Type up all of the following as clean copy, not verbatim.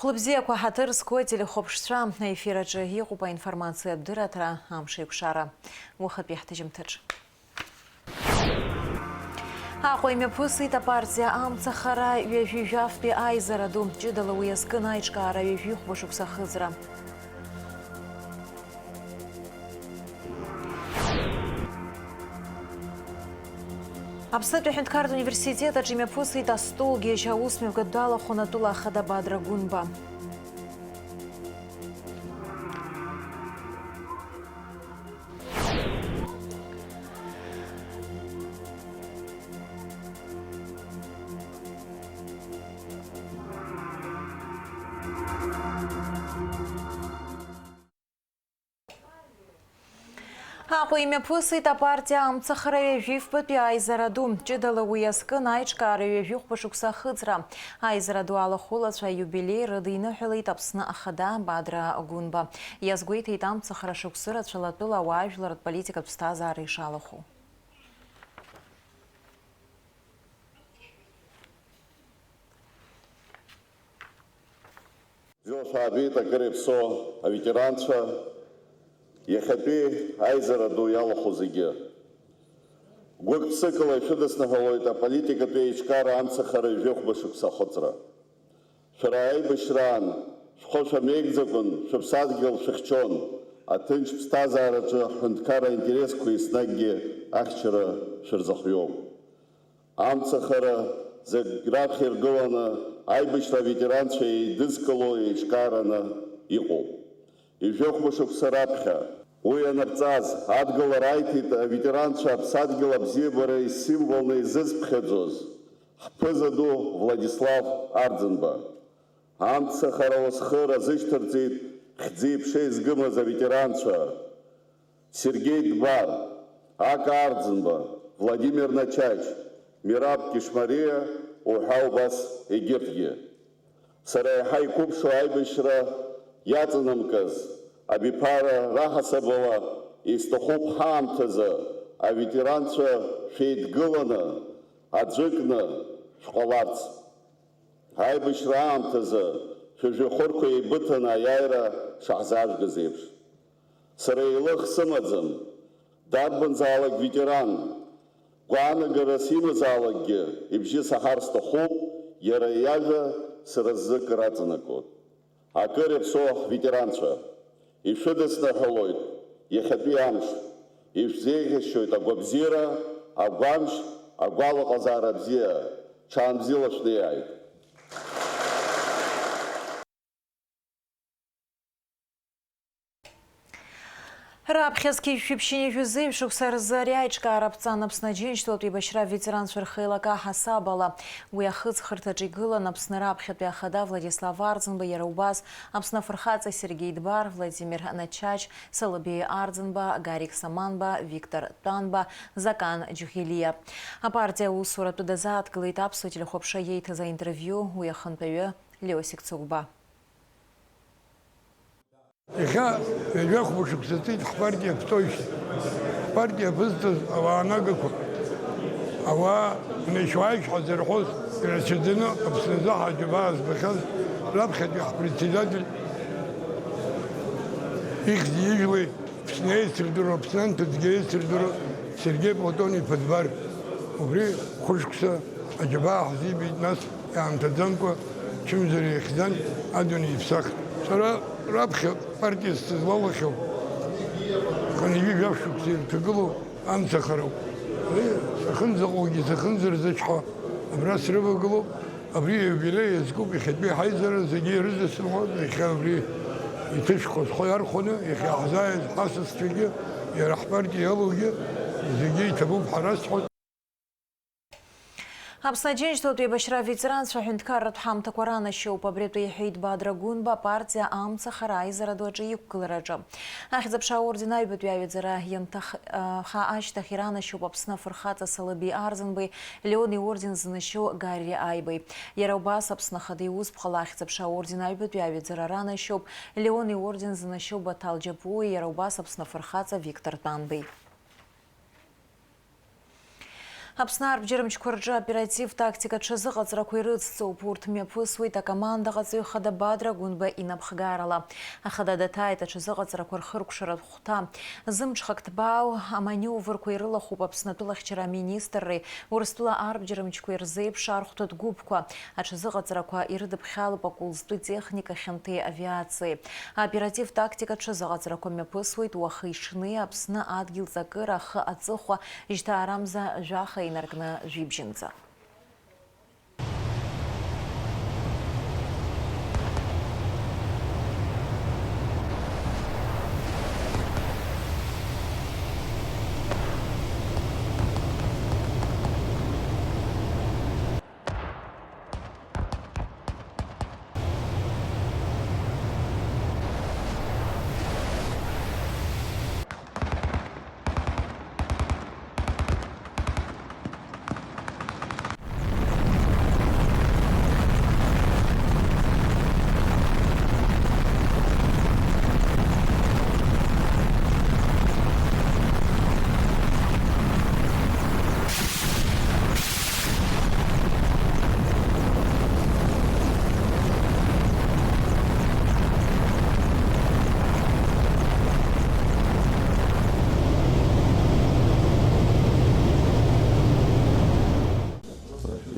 Хлыбзиақәа ҳаҭыр телехәаԥшцәа аефираҿы иҟоуп аинформациа дыратра амш еиқәшара уахатәи ҳҭыжьымҭаҿ. Аҟәа имҩаԥысит апартиа амцахара ҩажәижәафтәи аизара ду ҷыдала уи азкын аиҿкаара ҩажәихәба шықәса ахыҵра. Аԥснытәи аҳәынҭқарратә университет аҿы имҩаԥысит астолгьежь аусмҩаԥгатә далахәын атәыла ахада Бадра Гунба. Аҟәа имҩаԥысит апартиа амцахара ҩажәифбатәи аизара ду ҷыдала уи азкын аиҿкаара ҩажәихәба шықәса ахыҵра. Аизара ду алахәылацәа аиубилеи рыдиныҳәалеит Аԥсны ахада Бадра Гунба. Иазгәеиҭеит амцахара шықәсы рацәала атәыла ауаажәларратә политикатә ԥсҭазаара ишалахәу. Ҳабит акыр иаԥсо аветеранцәа иахьатәи аизара ду иалахәу зегьы. Гәык-ԥсыкала ишәыдысныҳәалоит аполитикатә еиҿкаара амцахара ҩажәихәба шықәса ахыҵра. Шәара аибашьраан шәхәы шәамеигӡакәан шәыԥсадгьыл шәыхьчон, аҭынч ԥсҭазаараҿы аҳәынҭқарра аинтересқәа еснагьгьы ахьчара шәырзыхиоуп. Амцахара зегь раԥхьа иргыланы аибашьра аветеранцәа еидызкыло еиҿкаараны иҟоуп. Ижәихәба шықәса раԥхьа уи анырҵаз адгылара аиҭеит аветеранцәа аԥсадгьыл абзиабара исимволны изызԥхьаӡоз ҳԥыза ду Владислав Арӡынба. Амцахара уасхы разышьҭырҵеит хьӡи-ԥшеи згымыз аветеранцәа Сергей Дбар, Ака Арӡынба, Владимир Начач, Мираб Кишмариа уҳәа убас егьырҭгьы. Сара иаҳа иқәыԥшу аибашьра иаҵанымкыз абиԥара раҳасабала исҭахуп ҳаамҭазы аветеранцәа шәеидгыланы аӡәыкны шәҟаларц. Аибашьра аамҭазы шәыжәҩахырқәа еибыҭаны аиааира шаҳзаажәгыз еиԥш. Сара еилых сымаӡам, дарбанзаалак ветеран, гәаанагарас имазаалакгьы ибжьы саҳар сҭахуп, иара иажәа сара сзы акыр аҵанакуеит. Акыр иаԥсо ҳветеранцәа, ишәыдысныҳәалоит иахьатәи амш, ишәзеиӷьасшьоит агәабзиара, агәамш, агәалаҟазаара бзиа, ҽаанбзиала шәнеиааит. Раԥхьазгьы шәиԥшьынижәы шықәса рзы ари аиҿкаара ԥҵан Аԥсны Аџьынџьтәылатәи еибашьра аветеранцәа рхеилака ҳасабала. Уи ахыҵхырҭаҿы игылан Аԥсны раԥхьатәи ахада Владислав Арӡынба, иара убас Аԥсны афырхаҵа Сергей Дбар, Владимир Начач, Салыбеи Арӡынба, Гарик Саманба, Виктор Тәанба, Закан Џьухилиа. Апартиа аусуратәы дазааҭгылеит аԥсуа телехәаԥшра иеиҭаз аинтервиу уи ахантәаҩы Лиосик Цугба. Иахьа ҩажәихәба шықәсаҵеит ҳпартиа ԥсҭоушьа. Ҳпартиа ԥызҵаз ауаанагақәа, ауаа нешьуааишь ҳазырҳәоз ирацәаӡаны Аԥсназы ҳаџьабаа збахьаз раԥхьатәи ҳпредседатель ихьӡ ижәлеи Аԥсны аицырдыруа, Аԥснанҭыҵгьы аицырдыруа Сергей Платон-иԥа Дбар. Убри хәышықәса аџьабаа ҳзибеит, нас иаамҭаӡамкәа чымзара иахьӡан адунеи иԥсахт. Сара раԥхьа партиа сызлалахьоу ҩажәижәаф шықәса ирҭагылоу амцахароуп. Сахьынӡаҟоугьы сахьынӡарзыҽҳәа абра срывагылоуп. Абри аиубилеи иазкуп иахьатәи ҳаизара зегьы ирыдысылҳәоз, иахьа абри иҭышәхо схәы иархәаны, иахьа ҳзааиз ҳасасцәагьы, иара ҳпартиа иалоугьы зегьы иҭабуп ҳарасҳәоит. Аԥсны Аџьынџьтәылатәи еибашьра аветеранцәа аҳәынҭқарратә ҳамҭақәа ранашьоуп. Абри атәы иҳәеит Бадра Гунба апартиа амцахара аизара ду аҿы иқәгылараҿы. Ахьӡ-аԥша аорден аҩбатәи аҩаӡара ианҭаха ашьҭахь иранашьоуп Аԥсны афырхаҵа Салыбеи Арӡынбеи, Леон иорден зынашьо Гарри Аибеи. Иара убас Аԥсны ахада иусԥҟала ахьӡ-аԥша аорден аҩбатәи аҩаӡара ранашьоуп Леон иорден зынашьо Баҭал Џьапуи, иара убас Аԥсны афырхаҵа Виктор Тәанбеи. Апснар бжерымчкурджа оператив тактика чызыға цыракуйрыццы упурт мепысуйта командаға цыйхада бадра гунба инапхгарала. Ахадада тайта чызыға цыракуйрхыр кушарат хухта. Зымчхактбау аманевр куйрыла хуп апснатула хчера министры урыстула арб бжерымчкуйрзейп шархтут губква. А чызыға цыракуа ирдып хялы покулсты техника хенты авиации. Оператив тактика чызыға цыракуа мепысуйт уахышны апсны адгил закыра х ацыхва жта арамза жаха инаркна жибжинца.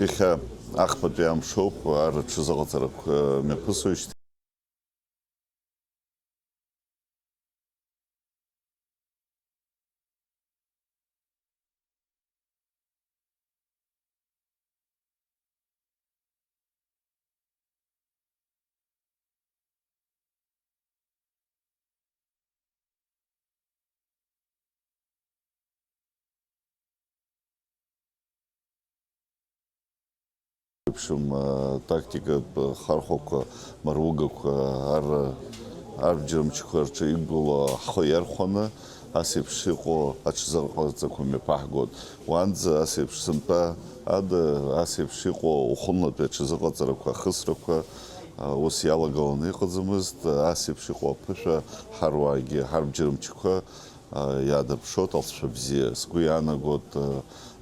Иха ахпату амшоп ар чызыға цырак мепысуйт. В общем, тактика хархока марвугак арджамчхарча игула хоярхона асипшико ачзархазакуме пахгод ванза асипшсынпа ада асипшико ухуннат ачзархазарака хысрака ос ялагалны кызымыз асипшико пыша харваги харбжырымчха ядырпшот алшыбзе скуяна год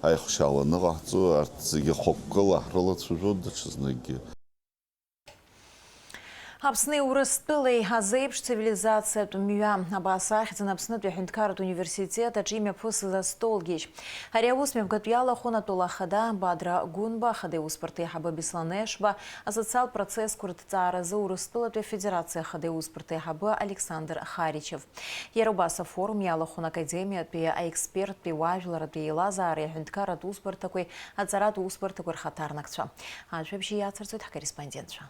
айхшаланы гахцу артзыги хоккыл ахрылы чужод дачызныги. Апсны урыстылый азейпш цивилизация тумюя абасах занапсны тюхенткарат университета чимя пысы за столгич. Ариаус мевгатуяла хона тулахада бадра гунба хаде успорты хаба бисланешба а социал процесс куртцара за урыстыла ту федерация хаде успорты хаба Александр Харичев. Ярубаса форум яла хона академия пе эксперт пе важлара пе лазари хенткарат успорт такой ацарат успорт такой хатарнакча. А вообще я царцует корреспондентша.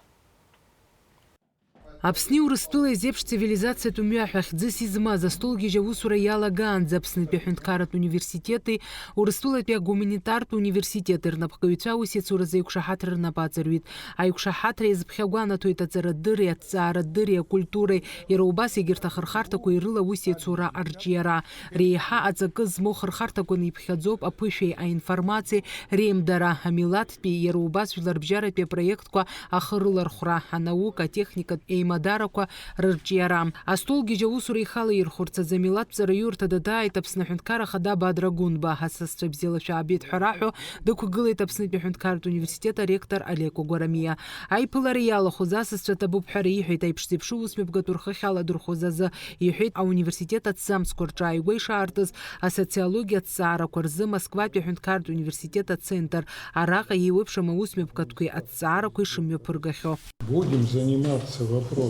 Апсни урыстыла зепш цивилизация тумяхах дзисизма за столги жавусура ялаган запсны пехунткарат университеты урыстыла пя гуманитарт университеты рнапхкаюца усецура за юкшахатр рнапацарвит а юкшахатр из пхягуана туита царадырия царадырия культуры яраубаси гиртахархарта куирыла усецура арчера рейха ацакыз мохархарта куни пхядзоп апышей а информации ремдара хамилат пи яраубас виларбжара пе проектка ахырылар хура наука техника Мадараква рырчиарам. А столги жаусура ихала ирхурца за милат псараюрта дада и тапсна хунткара хада бадрагунба хасасtra бзела шабит хураху доку гылы тапсны пехунткарт университета ректор Олеку Гурамия. Ай пыларияла хузасасtra табу пхари ихит ай пшипшу усмеб гатурха хала дурхуза за ихит а университета цам скорча и гойша артыз а социология цара корзы Москва пехунткарт университета центр арака и выпшама усмеб каткуй от цара куй шумё пыргахё. Будем заниматься вопросами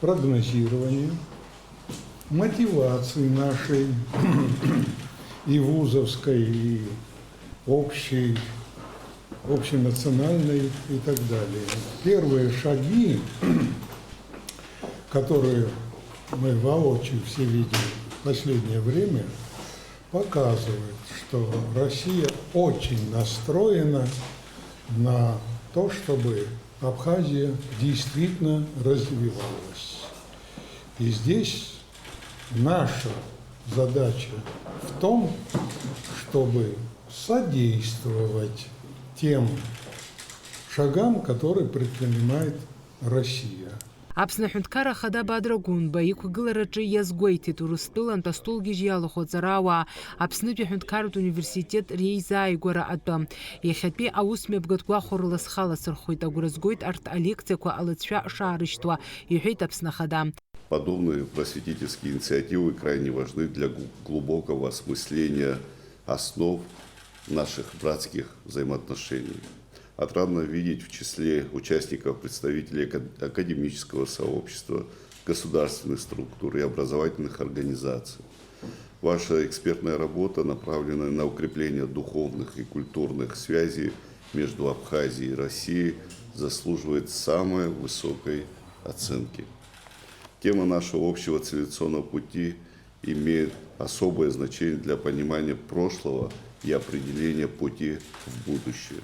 прогнозирования, мотивации нашей и вузовской, и общей, общенациональной и так далее. Первые шаги, которые мы воочию все видим в последнее время, показывают, что Россия очень настроена на то, чтобы Абхазия действительно развивалась. И здесь наша задача в том, чтобы содействовать тем шагам, которые предпринимает Россия. Аԥсны Аҳәынҭқарра Ахада Бадра Гәынба иқәгылараҿы иазгәеиҭеит Урыстәылантә астолгьежь иалахәу аауаа Аԥснытәи Аҳәынҭқарратә университет реизааигәара атәы. Иахьатәи аусмҩаԥгатә гәахәарыла схаласырхәит, агәра згоит арҭ алекциақәа алыҵшәа шаарышьҭуа, иҳәеит Аԥсны Ахада. Подобные просветительские инициативы крайне важны для глубокого осмысления основ наших братских взаимоотношений. Отрадно видеть в числе участников представителей академического сообщества, государственных структур и образовательных организаций. Ваша экспертная работа, направленная на укрепление духовных и культурных связей между Абхазией и Россией, заслуживает самой высокой оценки. Тема нашего общего цивилизационного пути имеет особое значение для понимания прошлого и определения пути в будущее.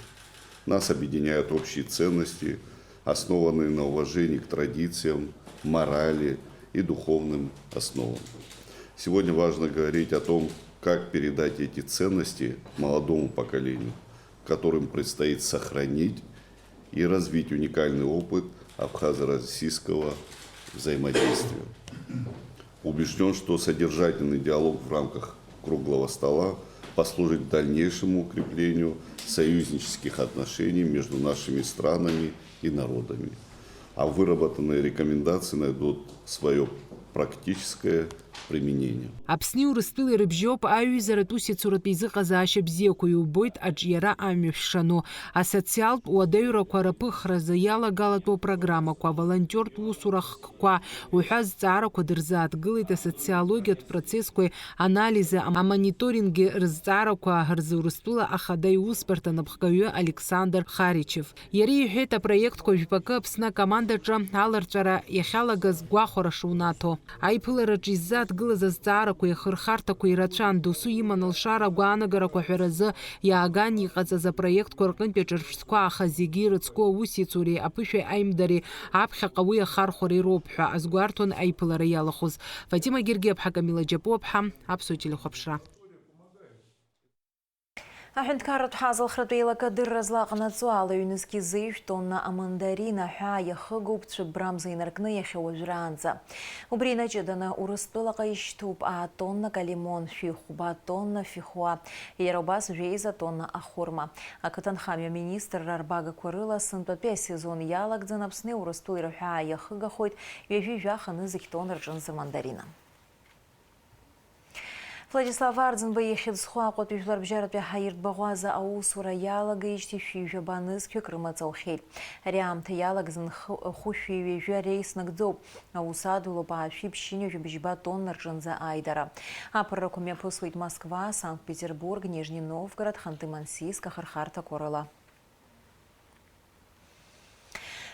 Нас объединяют общие ценности, основанные на уважении к традициям, морали и духовным основам. Сегодня важно говорить о том, как передать эти ценности молодому поколению, которым предстоит сохранить и развить уникальный опыт абхазо-российского взаимодействия. Убежден, что содержательный диалог в рамках круглого стола послужит дальнейшему укреплению союзнических отношений между нашими странами и народами. А выработанные рекомендации найдут свое практическое применение. Аԥсни Урыстәылеи рыбжьоуп аҩызаратә усицуратә еизыҟазаашьа бзиақәа иубоит аҿиара амҩа-шәшану. Асоциалтә уадаҩрақәа рыԥыхразы иалагалатәу апрограммақәа, аволонтиортә усура хкқәа, уҳәа зҵаарақәа дырзааҭгылеит асоциологиатә процессқәеи анализи амониторинги рызҵаарақәа рзы Урыстәыла Ахада иусбарҭа напхгаҩы Александр Харичев. Иара иҳәеит апроектқәа жәпакы Аԥсны акомандаҿы аларҵәара иахьалагаз гәахәара шунаҭо. Аиԥылараҿы иззааҭгылаз азҵаарақәа иахырхарҭақәа ирацәан, досу иман алшара агәаанагарақәа ҳәаразы иааган иҟаҵаз апроектқәа рҟынтәи аҿырԥштәқәа, аха зегьы ирыцку аусицуреи аԥышәеи аимдареи аԥхьаҟа уи ахархәара ироуп ҳәа азгәарҭон аиԥылара иалахәыз. Фатима Гергиаԥҳа, Камила Џьапуаԥҳа, Аԥсуа телехәаԥшра. Аҳәынҭқарратә ҳазылхратә еилакы адырра злаҟанаҵо алаҩнызқь изеижә тонна амандарина ҳәа иахыгоуп цәыббрамза инаркны иахьа уажәраанӡа. Убри инаҷыданы Урыстәылаҟа ишьҭоуп тоннак алимон, шәихәба тонна фихуа, иара убас жәеиза тонна ахәырма. Ақыҭанхамҩа министрра рбагақәа рыла сынтәатәи асезон иалагӡан Аԥсни Урыстәылеи рҳәаа иахыгахоит ҩажәи жәаханы зегь тонна рҿынӡа мандарина. Владислав Ардзынба иахьыӡхәа Аҟәатәи жәларбжьаратәи ҳаиртбаӷәаза аусура иалагеижьҭеи шәи-жәаба нызқьҩык рымаҵ ари аамҭа иалагӡан хәышәи ҩажәи ареис нагӡоуп. Аус адулоуп аашәи ԥшьыни жәабжьба тонна рҿынӡа аидара. Аԥыррақәа мҩаԥысуеит Москва, Санкт-Петербург, Нижний Новгород, Ханты-Мансийск ахырхарҭақәа рыла.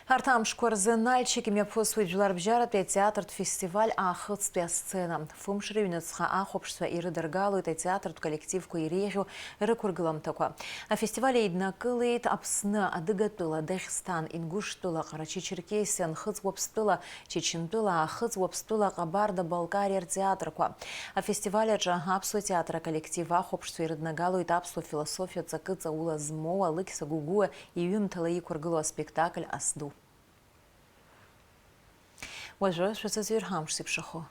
Арҭ амшқәа рзы Нальчик имҩаԥысуеит жәларбжьаратәи атеатртә фестиваль аахыҵтәи асцена. Фымш рыҩныҵҟа ахәаԥшцәа ирыдыргалоит атеатртә коллективқәа иреиӷьу рықәыргыламҭақәа. Афестиваль еиднакылеит Аԥсны, Адыгатәыла, Дахьстан, Ингуштәыла, Ҟарачи-Черкесиа, Нхыҵ-Уаԥстәыла, Чечентәыла, Ахыҵ-Уаԥстәыла, Ҟабарда-Балкариа ртеатрқәа. Афестиваль аҿы аԥсуа театр аколлектив ахәаԥшцәа ирыднагалоит аԥсуа философиа ҵакы ҵаула змоу Алықьса Гәыгәуа иҩымҭала иқәыргылоу аспектакль Асду. Уажәы шәацәазҩыр ҳамш зеиԥшахо.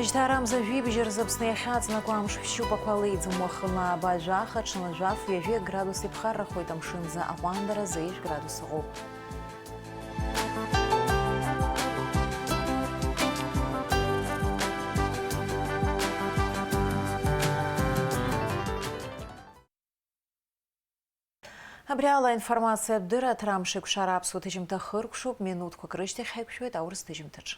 Жьҭарамза жәибжьы рзы Аԥсны иахьаҵнаку амш ԥшьшьупақәа леиӡам уахынла абажәаха, ҽнажәаф ҩажәи градус иԥхаррахоит амшынӡа, аҟәандара зеиԥш градус ыҟоуп. Абри ала информациа дыра ҭрамшеиқәшара аԥсуа ҭыжьымҭа хыркәшоуп, минуҭқәак рышьҭахь ҳаиқәшәоит аурыс ҭыжьымҭаҿы.